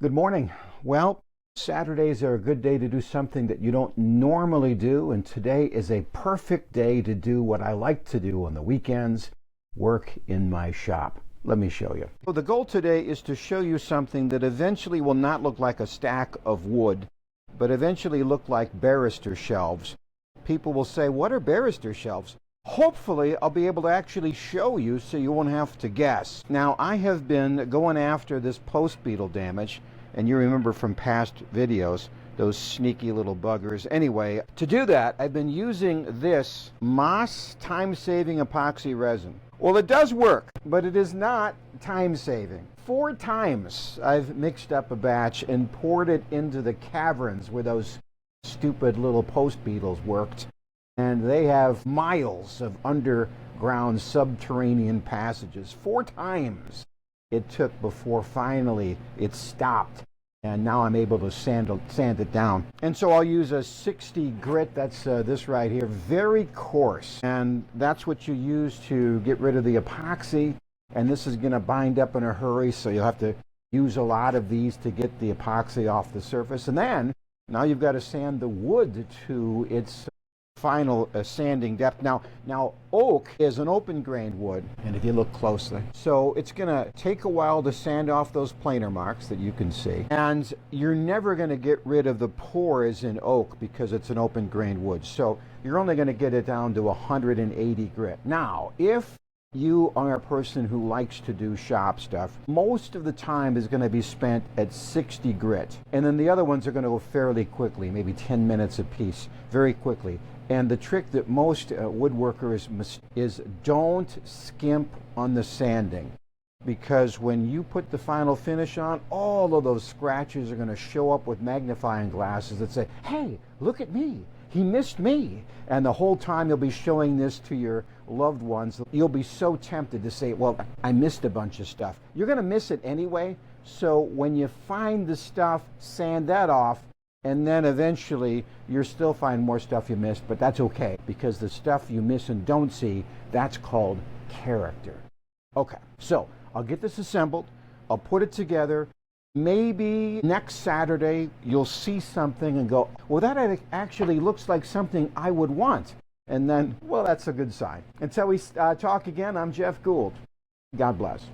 Good morning. Well, Saturdays are a good day to do something that you don't normally do, and today is a perfect day to do what I like to do on the weekends, work in my shop. Let me show you. So the goal today is to show you something that eventually will not look like a stack of wood, but eventually look like barrister shelves. People will say, what are barrister shelves? Hopefully, I'll be able to actually show you so you won't have to guess. Now, I have been going after this post beetle damage, and you remember from past videos, those sneaky little buggers. Anyway, to do that, I've been using this Moss time-saving epoxy resin. Well, it does work, but it is not time-saving. 4 times I've mixed up a batch and poured it into the caverns where those stupid little post beetles worked. And they have miles of underground subterranean passages. 4 times it took before finally it stopped. And now I'm able to sand it down. And so I'll use a 60 grit, that's this right here, very coarse. And that's what you use to get rid of the epoxy. And this is gonna bind up in a hurry, so you'll have to use a lot of these to get the epoxy off the surface. And then, now you've got to sand the wood to its final sanding depth. Now oak is an open grained wood, and if you look closely, so it's gonna take a while to sand off those planer marks that you can see, and you're never going to get rid of the pores in oak because it's an open grained wood, so you're only going to get it down to 180 grit. Now, if you are a person who likes to do shop stuff, most of the time is going to be spent at 60 grit, and then the other ones are going to go fairly quickly, maybe 10 minutes a piece, very quickly. And the trick that most woodworkers is don't skimp on the sanding, because when you put the final finish on, all of those scratches are going to show up with magnifying glasses that say, hey, look at me, he missed me. And the whole time you'll be showing this to your loved ones, you'll be so tempted to say, well, I missed a bunch of stuff. You're going to miss it anyway, so when you find the stuff, sand that off, and then eventually you'll still find more stuff you missed, but that's okay, because the stuff you miss and don't see, that's called character. Okay, so I'll get this assembled, I'll put it together. Maybe next Saturday you'll see something and go, well, that actually looks like something I would want. And then, well, that's a good sign. Until we talk again, I'm Jeff Gould. God bless.